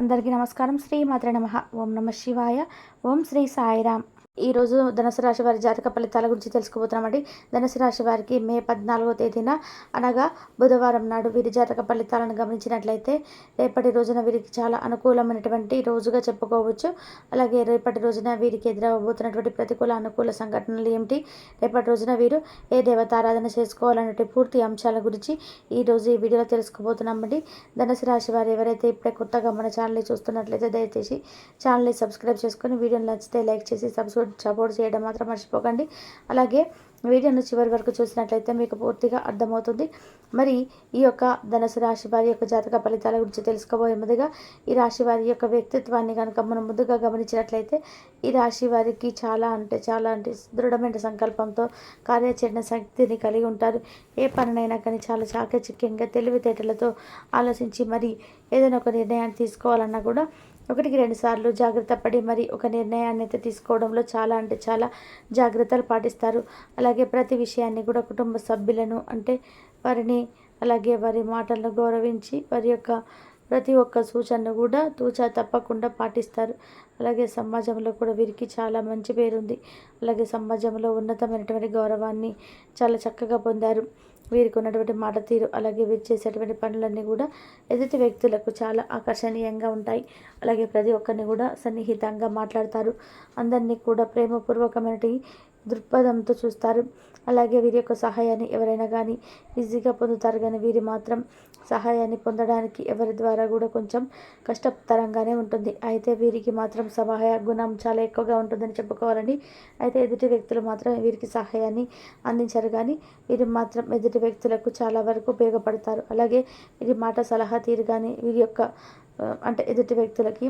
అందరికీ నమస్కారం. శ్రీమాత్రే నమః. ఓం నమ శివాయ. ఓం శ్రీ సాయిరామ్. ఈరోజు ధనుసు రాశి వారి జాతక ఫలితాల గురించి తెలుసుకోబోతున్నామండి. ధనుసు రాశి వారికి మే 14వ తేదీన అనగా బుధవారం నాడు వీరి జాతక ఫలితాలను గమనించినట్లయితే రేపటి రోజున వీరికి చాలా అనుకూలమైనటువంటి రోజుగా చెప్పుకోవచ్చు. అలాగే రేపటి రోజున వీరికి ఎదురవబోతున్నటువంటి ప్రతికూల అనుకూల సంఘటనలు ఏమిటి, రేపటి రోజున వీరు ఏ దేవతారాధన చేసుకోవాలనే పూర్తి అంశాల గురించి ఈరోజు ఈ వీడియోలో తెలుసుకోబోతున్నామండి. ధనుసు రాశి వారు ఎవరైతే ఇప్పుడే కొత్తగా మన ఛానల్ని చూస్తున్నట్లయితే దయచేసి ఛానల్ని సబ్స్క్రైబ్ చేసుకొని వీడియోని నచ్చితే లైక్ చేసి సపోర్ట్ చేయడం మాత్రం మర్చిపోకండి. అలాగే వీడియోను చివరి వరకు చూసినట్లయితే మీకు పూర్తిగా అర్థమవుతుంది. మరి ఈ యొక్క ధనుసు రాశి వారి యొక్క జాతక ఫలితాల గురించి తెలుసుకోబోయే ముందుగా ఈ రాశి వారి యొక్క వ్యక్తిత్వాన్ని కనుక మనం ముందుగా గమనించినట్లయితే ఈ రాశి వారికి చాలా దృఢమైన సంకల్పంతో కార్యాచరణ శక్తిని కలిగి ఉంటారు. ఏ పనినైనా కానీ చాలా చాకచక్యంగా తెలివితేటలతో ఆలోచించి మరి ఏదైనా ఒక నిర్ణయాన్ని తీసుకోవాలన్నా కూడా 1-2 సార్లు జాగ్రత్త పడి మరి ఒక నిర్ణయాన్ని అయితే తీసుకోవడంలో చాలా జాగ్రత్తలు పాటిస్తారు. అలాగే ప్రతి విషయాన్ని కూడా కుటుంబ సభ్యులను వారిని అలాగే వారి మాటలను గౌరవించి వారి యొక్క ప్రతి ఒక్క సూచనను కూడా తూచా తప్పకుండా పాటిస్తారు. అలాగే సమాజంలో కూడా వీరికి చాలా మంచి పేరుంది. అలాగే సమాజంలో ఉన్నతమైనటువంటి గౌరవాన్ని చాలా చక్కగా పొందారు. వీరికి ఉన్నటువంటి మాట తీరు అలాగే వీరు చేసేటువంటి పనులన్నీ కూడా ఎదుటి వ్యక్తులకు చాలా ఆకర్షణీయంగా ఉంటాయి. అలాగే ప్రతి ఒక్కరిని కూడా సన్నిహితంగా మాట్లాడతారు. అందరినీ కూడా ప్రేమపూర్వకమైన దృక్పథంతో చూస్తారు. అలాగే వీరి యొక్క సహాయాన్ని ఎవరైనా కానీ ఈజీగా పొందుతారు, కానీ వీరి మాత్రం సహాయాన్ని పొందడానికి ఎవరి ద్వారా కూడా కొంచెం కష్టతరంగానే ఉంటుంది. అయితే వీరికి మాత్రం సహాయ గుణం చాలా ఎక్కువగా ఉంటుందని చెప్పుకోవాలండి. అయితే ఎదుటి వ్యక్తులు మాత్రం వీరికి సహాయాన్ని అందించారు, కానీ వీరు మాత్రం ఎదుటి వ్యక్తులకు చాలా వరకు ఉపయోగపడతారు. అలాగే వీరి మాట సలహా తీరు కానీ వీరి యొక్క ఎదుటి వ్యక్తులకి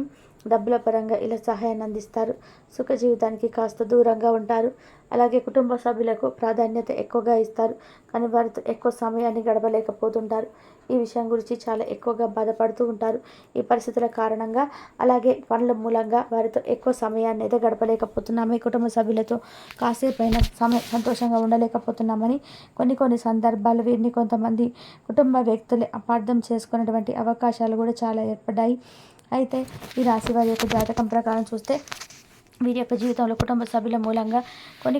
డబ్బుల పరంగా ఇలా సహాయాన్ని అందిస్తారు. సుఖ జీవితానికి కాస్త దూరంగా ఉంటారు. అలాగే కుటుంబ సభ్యులకు ప్రాధాన్యత ఎక్కువగా ఇస్తారు, కానీ వారితో ఎక్కువ సమయాన్ని గడపలేకపోతుంటారు. ఈ విషయం గురించి చాలా ఎక్కువగా బాధపడుతూ ఉంటారు. ఈ పరిస్థితుల కారణంగా అలాగే పనుల మూలంగా వారితో ఎక్కువ సమయాన్ని అయితే గడపలేకపోతున్నాము. ఈ కుటుంబ సభ్యులతో కాసేపైనా సంతోషంగా ఉండలేకపోతున్నామని కొన్ని సందర్భాలు వీరిని కొంతమంది కుటుంబ వ్యక్తులే అపార్థం చేసుకున్నటువంటి అవకాశాలు కూడా చాలా ఏర్పడ్డాయి. అయితే ఈ రాశి వారి యొక్క జాతకం ప్రకారం చూస్తే వీరి యొక్క జీవితంలో కుటుంబ సభ్యుల మూలంగా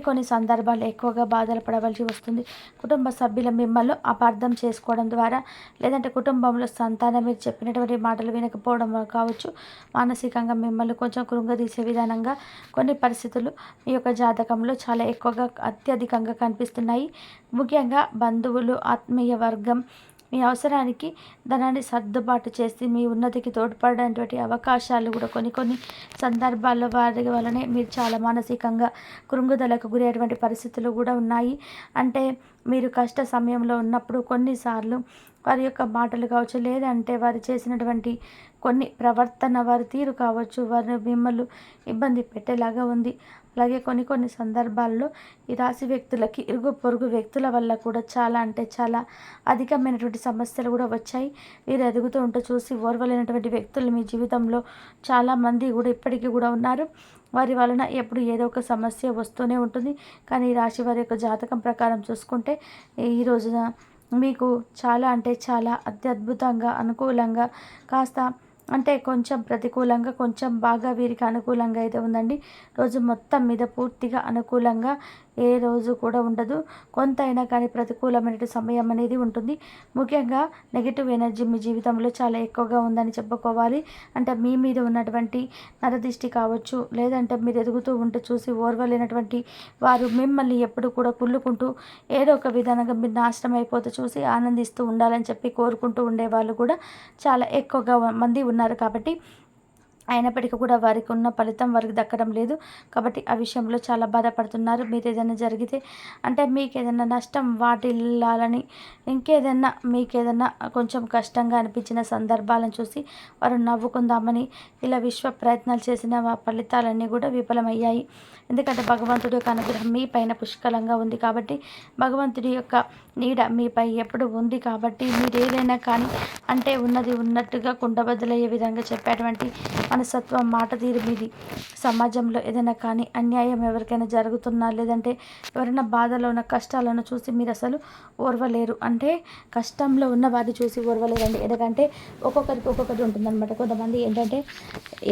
కొన్ని సందర్భాలు ఎక్కువగా బాధలు పడవలసి వస్తుంది. కుటుంబ సభ్యుల మిమ్మల్ని అపార్థం చేసుకోవడం ద్వారా, లేదంటే కుటుంబంలో సంతానం మీరు చెప్పినటువంటి మాటలు వినకపోవడం కావచ్చు, మానసికంగా మిమ్మల్ని కొంచెం కృంగదీసే విధానంగా కొన్ని పరిస్థితులు మీ యొక్క జాతకంలో చాలా ఎక్కువగా అత్యధికంగా కనిపిస్తున్నాయి. ముఖ్యంగా బంధువులు, ఆత్మీయ వర్గం మీ అవసరానికి ధనాన్ని సర్దుబాటు చేసి మీ ఉన్నతికి తోడ్పడేటువంటి అవకాశాలు కూడా కొన్ని సందర్భాల్లో వారి వలనే మీరు చాలా మానసికంగా కృంగుదలకు గురయ్యేటువంటి పరిస్థితులు కూడా ఉన్నాయి. మీరు కష్ట సమయంలో ఉన్నప్పుడు కొన్నిసార్లు వారి యొక్క మాటలు కావచ్చు, లేదంటే వారు చేసినటువంటి కొన్ని ప్రవర్తన, వారి తీరు కావచ్చు, వారిని మిమ్మల్ని ఇబ్బంది పెట్టేలాగా ఉంది. అలాగే కొన్ని సందర్భాల్లో ఈ రాశి వ్యక్తులకి ఇరుగు పొరుగు వ్యక్తుల వల్ల కూడా చాలా అధికమైనటువంటి సమస్యలు కూడా వచ్చాయి. వీరు ఎదుగుతూ ఉంటూ చూసి ఓర్వలేనటువంటి వ్యక్తులు మీ జీవితంలో చాలామంది కూడా ఇప్పటికీ కూడా ఉన్నారు. వారి వలన ఎప్పుడు ఏదో ఒక సమస్య వస్తూనే ఉంటుంది. కానీ ఈ రాశి వారి యొక్క జాతకం ప్రకారం చూసుకుంటే ఈ రోజున మీకు చాలా అత్యద్భుతంగా అనుకూలంగా కాస్త కొంచెం ప్రతికూలంగా, కొంచెం బాగా వీరికి అనుకూలంగా అయితే ఉందండి. రోజు మొత్తం మీద పూర్తిగా అనుకూలంగా ఏ రోజు కూడా ఉండదు. కొంతైనా కానీ ప్రతికూలమైన సమయం అనేది ఉంటుంది. ముఖ్యంగా నెగిటివ్ ఎనర్జీ మీ జీవితంలో చాలా ఎక్కువగా ఉందని చెప్పుకోవాలి. మీ మీద ఉన్నటువంటి నరదిష్టి కావచ్చు, లేదంటే మీరు ఎదుగుతూ ఉంటే చూసి ఓర్వలేనటువంటి వారు మిమ్మల్ని ఎప్పుడు కూడా కుళ్ళుకుంటూ ఏదో ఒక విధానంగా మీరు నాశనం అయిపోతే చూసి ఆనందిస్తూ ఉండాలని చెప్పి కోరుకుంటూ ఉండేవాళ్ళు కూడా చాలా ఎక్కువగా మంది ఉన్నారు. కాబట్టి అయినప్పటికీ కూడా వారికి ఉన్న ఫలితం వారికి దక్కడం లేదు. కాబట్టి ఆ విషయంలో చాలా బాధపడుతున్నారు. మీరు ఏదైనా జరిగితే మీకు ఏదైనా నష్టం వాటిల్లాలని, మీకేదైనా కొంచెం కష్టంగా అనిపించిన సందర్భాలను చూసి వారు నవ్వుకుందామని ఇలా విశ్వ ప్రయత్నాలు చేసిన ఫలితాలన్నీ కూడా విఫలమయ్యాయి. ఎందుకంటే భగవంతుడి యొక్క అనుగ్రహం మీ పైన పుష్కలంగా ఉంది. కాబట్టి భగవంతుడి యొక్క నీడ మీపై ఎప్పుడు ఉంది. కాబట్టి మీరు ఏదైనా కానీ ఉన్నది ఉన్నట్టుగా కుండబద్దలయ్యే విధంగా చెప్పేటువంటి మనస్తత్వం, మాట తీరు మీది. సమాజంలో ఏదైనా కానీ అన్యాయం ఎవరికైనా జరుగుతున్నా, లేదంటే ఎవరైనా బాధలో ఉన్న కష్టాలను చూసి మీరు అసలు ఓర్వలేరు. అంటే కష్టంలో ఉన్న వారిని చూసి ఓర్వలేరండి. ఎందుకంటే ఒక్కొక్కరికి ఒక్కొక్కటి ఉంటుందన్నమాట. కొంతమంది ఏంటంటే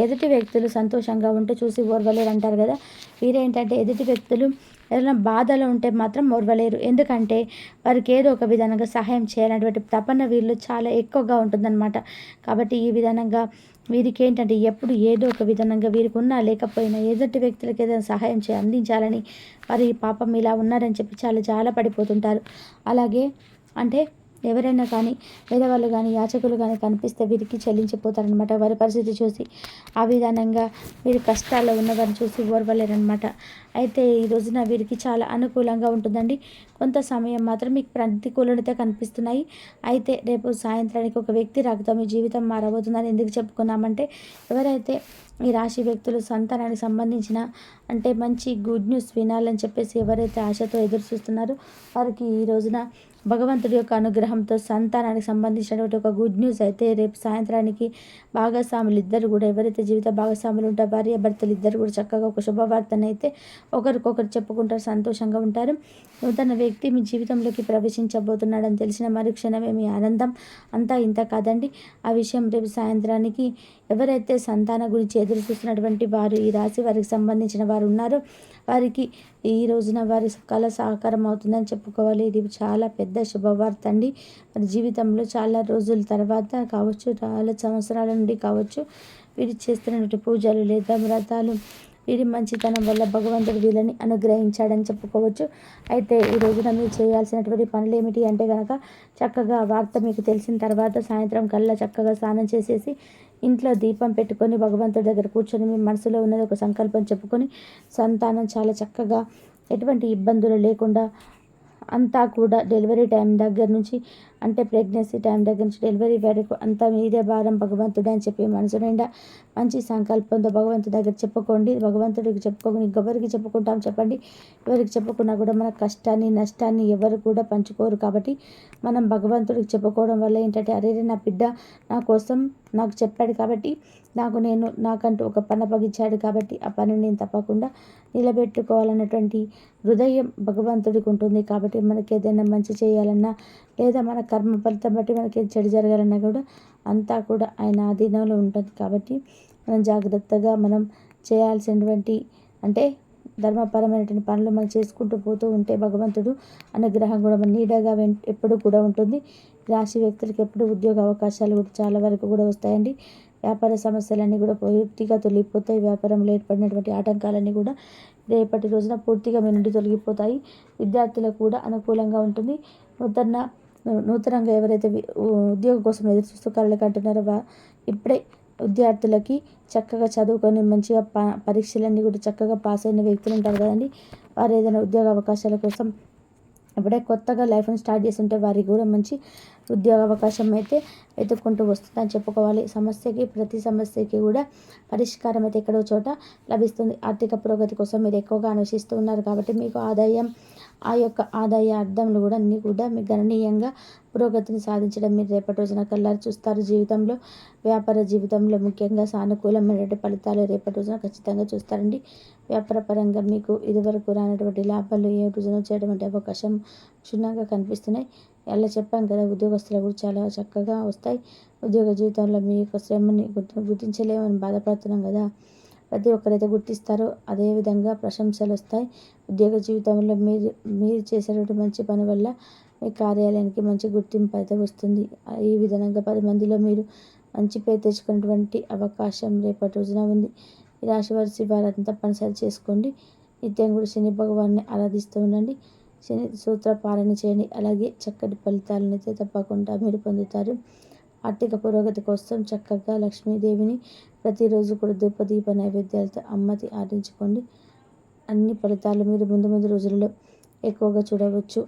ఎదుటి వ్యక్తులు సంతోషంగా ఉంటే చూసి ఓర్వలేరు అంటారు కదా. వీరేంటంటే ఎదుటి వ్యక్తులు ఏదైనా బాధలో ఉంటే మాత్రం ఓర్వలేరు. ఎందుకంటే వారికి ఏదో ఒక విధంగా సహాయం చేయాలనేటువంటి తపన వీళ్ళు చాలా ఎక్కువగా ఉంటుందన్నమాట. కాబట్టి ఈ విధానంగా వీరికి ఏంటంటే ఎప్పుడు ఏదో ఒక విధంగా వీరికి ఉన్నా లేకపోయినా ఎదుటి వ్యక్తులకి ఏదైనా సహాయం అందించాలని వారి పాపం ఇలా ఉన్నారని చెప్పి చాలా చాలా పడిపోతుంటారు. అలాగే అంటే ఎవరైనా కానీ వేరే వాళ్ళు కానీ యాచకులు కానీ కనిపిస్తే వీరికి చెల్లించిపోతారనమాట. వారి పరిస్థితి చూసి ఆ విధానంగా వీరి కష్టాల్లో ఉన్నవారిని చూసి ఓర్వలేరనమాట. అయితే ఈ రోజున వీరికి చాలా అనుకూలంగా ఉంటుందండి. కొంత సమయం మాత్రం మీకు ప్రతికూలత కనిపిస్తున్నాయి. అయితే రేపు సాయంత్రానికి ఒక వ్యక్తి రాకతో మీ జీవితం మారబోతుందని ఎందుకు చెప్పుకున్నామంటే, ఎవరైతే ఈ రాశి వ్యక్తులు సంతానానికి సంబంధించిన అంటే మంచి గుడ్ న్యూస్ వినాలని చెప్పేసి ఎవరైతే ఆశతో ఎదురు చూస్తున్నారో వారికి ఈ రోజున భగవంతుడి యొక్క అనుగ్రహంతో సంతానానికి సంబంధించినటువంటి ఒక గుడ్ న్యూస్ అయితే రేపు సాయంత్రానికి భాగస్వాములు ఇద్దరు కూడా ఎవరైతే జీవిత భాగస్వాములు ఉంటారో భార్య భర్తలు ఇద్దరు కూడా చక్కగా ఒక శుభవార్తను అయితే ఒకరికొకరు చెప్పుకుంటారు, సంతోషంగా ఉంటారు. నూతన వ్యక్తి మీ జీవితంలోకి ప్రవేశించబోతున్నాడని తెలిసిన మరుక్షణమే మీ ఆనందం అంతా ఇంత కాదండి. ఆ విషయం రేపు సాయంత్రానికి ఎవరైతే సంతాన గురించి ఎదురు చూస్తున్నటువంటి వారు ఈ రాశి వారికి సంబంధించిన వారు ఉన్నారో వారికి ఈ రోజున వారి కళ సాకారం అవుతుందని చెప్పుకోవాలి. ఇది చాలా పెద్ద శుభవార్త అండి. వారి జీవితంలో చాలా రోజుల తర్వాత కావచ్చు, చాలా సంవత్సరాల నుండి కావచ్చు, వీరు చేస్తున్నటువంటి పూజలు లేదా వ్రతాలు వీరి మంచితనం వల్ల భగవంతుడు వీళ్ళని అనుగ్రహించాడని చెప్పుకోవచ్చు. అయితే ఈ రోజున మీరు చేయాల్సినటువంటి పనులు ఏమిటి అంటే కనుక చక్కగా వార్త మీకు తెలిసిన తర్వాత సాయంత్రం కల్లా చక్కగా స్నానం చేసేసి ఇంట్లో దీపం పెట్టుకొని భగవంతుడి దగ్గర కూర్చొని మీ మనసులో ఉన్నది ఒక సంకల్పం చెప్పుకొని సంతానం చాలా చక్కగా ఎటువంటి ఇబ్బందులు లేకుండా అంతా కూడా డెలివరీ టైం దగ్గర నుంచి అంటే ప్రెగ్నెన్సీ టైం దగ్గర నుంచి డెలివరీ వరకు అంతా మీదే భారం భగవంతుడు అని చెప్పి మనసు నిండా మంచి సంకల్పంతో భగవంతుడి దగ్గర చెప్పుకోండి. భగవంతుడికి చెప్పుకోకుండా ఇంకెవరికి చెప్పుకుంటాం చెప్పండి. ఎవరికి చెప్పుకున్నా కూడా మన కష్టాన్ని నష్టాన్ని ఎవరు కూడా పంచుకోరు. కాబట్టి మనం భగవంతుడికి చెప్పుకోవడం వల్ల ఏంటంటే అరే నా బిడ్డ నా కోసం నాకు చెప్పాడు కాబట్టి నాకంటూ ఒక పని అప్పగించాడు కాబట్టి ఆ పని నేను తప్పకుండా నిలబెట్టుకోవాలన్నటువంటి హృదయం భగవంతుడికి ఉంటుంది. కాబట్టి మనకి ఏదైనా మంచి చేయాలన్నా లేదా మన కర్మ ఫలితం బట్టి మనకి చెడు జరగాలన్నా కూడా అంతా కూడా ఆయన ఆధీనంలో ఉంటుంది. కాబట్టి మనం జాగ్రత్తగా మనం చేయాల్సినటువంటి అంటే ధర్మపరమైనటువంటి పనులు మనం చేసుకుంటూ పోతూ ఉంటే భగవంతుడు అనుగ్రహం కూడా మన నీడగా ఎప్పుడు కూడా ఉంటుంది. రాశి వ్యక్తులకు ఎప్పుడు ఉద్యోగ అవకాశాలు కూడా చాలా వరకు కూడా వస్తాయండి. వ్యాపార సమస్యలన్నీ కూడా పూర్తిగా తొలగిపోతాయి. వ్యాపారంలో ఏర్పడినటువంటి ఆటంకాలన్నీ కూడా రేపటి రోజున పూర్తిగా మీ నుండి తొలగిపోతాయి. విద్యార్థులకు కూడా అనుకూలంగా ఉంటుంది. నూతనంగా ఎవరైతే ఉద్యోగం కోసం ఎదురు చూస్తూ కలలు కంటున్నారో ఇప్పుడే విద్యార్థులకి చక్కగా చదువుకొని మంచిగా పరీక్షలన్నీ కూడా చక్కగా పాస్ అయిన వ్యక్తులు ఉంటారు కదండి. వారు ఏదైనా ఉద్యోగ అవకాశాల కోసం ఇప్పుడే కొత్తగా లైఫ్ని స్టార్ట్ చేస్తుంటే వారికి కూడా మంచి ఉద్యోగ అవకాశం అయితే వెతుక్కుంటూ వస్తుందని చెప్పుకోవాలి. ప్రతి సమస్యకి కూడా పరిష్కారం అయితే ఎక్కడో చోట లభిస్తుంది. ఆర్థిక పురోగతి కోసం మీరు ఎక్కువగా అన్వేషిస్తూ ఉన్నారు కాబట్టి మీకు ఆ యొక్క ఆదాయ అర్థంలో కూడా అన్నీ కూడా మీకు గణనీయంగా పురోగతిని సాధించడం మీరు రేపటి రోజున కల్లారు చూస్తారు. వ్యాపార జీవితంలో ముఖ్యంగా సానుకూలమైనటువంటి ఫలితాలు రేపటి రోజున ఖచ్చితంగా చూస్తారండి. వ్యాపార పరంగా మీకు ఇదివరకు రానటువంటి లాభాలు ఏ రోజున వచ్చేటువంటి అవకాశం క్షుణ్ణంగా కనిపిస్తున్నాయి. అలా చెప్పాను కదా, ఉద్యోగస్తులు కూడా చాలా చక్కగా వస్తాయి. ఉద్యోగ జీవితంలో మీ యొక్క శ్రమని గుర్తించలేమని బాధపడుతున్నాం కదా, ప్రతి ఒక్కరైతే గుర్తిస్తారో అదేవిధంగా ప్రశంసలు వస్తాయి. ఉద్యోగ జీవితంలో మీరు చేసేటువంటి మంచి పని వల్ల మీ కార్యాలయానికి మంచి గుర్తింపు అయితే వస్తుంది. ఈ విధంగా 10 మందిలో మీరు మంచి పేరు తెచ్చుకున్నటువంటి అవకాశం రేపటి రోజున ఉంది. ఈ రాశి వారంతా తప్పనిసరి చేసుకోండి. నిత్యం కూడా శని భగవాన్ని ఆరాధిస్తూ ఉండండి. శని సూత్ర పాలన చేయండి. అలాగే చక్కటి ఫలితాలను అయితే తప్పకుండా మీరు పొందుతారు. ఆర్థిక పురోగతి కోసం చక్కగా లక్ష్మీదేవిని ప్రతిరోజు కూడా ధూపదీప నైవేద్యాలతో అమ్మతి ఆడించుకోండి. అన్ని ఫలితాలు మీరు ముందు రోజులలో ఎక్కువగా చూడవచ్చు.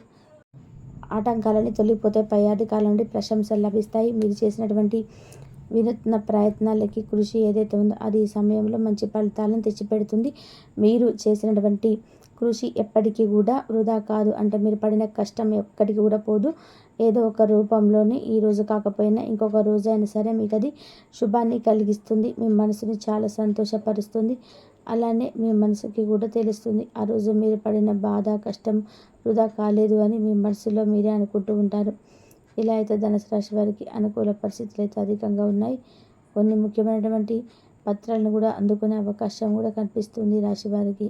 ఆటంకాలని తొలగిపోతాయి. పై అధికారుల నుండి ప్రశంసలు లభిస్తాయి. మీరు చేసినటువంటి వినూత్న ప్రయత్నాలకి కృషి ఏదైతే ఉందో అది ఈ సమయంలో మంచి ఫలితాలను తెచ్చిపెడుతుంది. మీరు చేసినటువంటి కృషి ఎప్పటికీ కూడా వృధా కాదు. అంటే మీరు పడిన కష్టం ఎక్కడికి కూడా పోదు. ఏదో ఒక రూపంలోనే ఈరోజు కాకపోయినా ఇంకొక రోజైనా సరే మీకు అది శుభాన్ని కలిగిస్తుంది. మీ మనసుని చాలా సంతోషపరుస్తుంది. అలానే మీ మనసుకి కూడా తెలుస్తుంది ఆ రోజు మీరు పడిన బాధ కష్టం వృధా కాలేదు అని మీ మనసులో మీరే అనుకుంటూ ఉంటారు. ఇలా అయితే ధనుసు రాశి వారికి అనుకూల పరిస్థితులు అయితే అధికంగా ఉన్నాయి. కొన్ని ముఖ్యమైనటువంటి పత్రాలను కూడా అందుకునే అవకాశం కూడా కనిపిస్తుంది రాశి వారికి.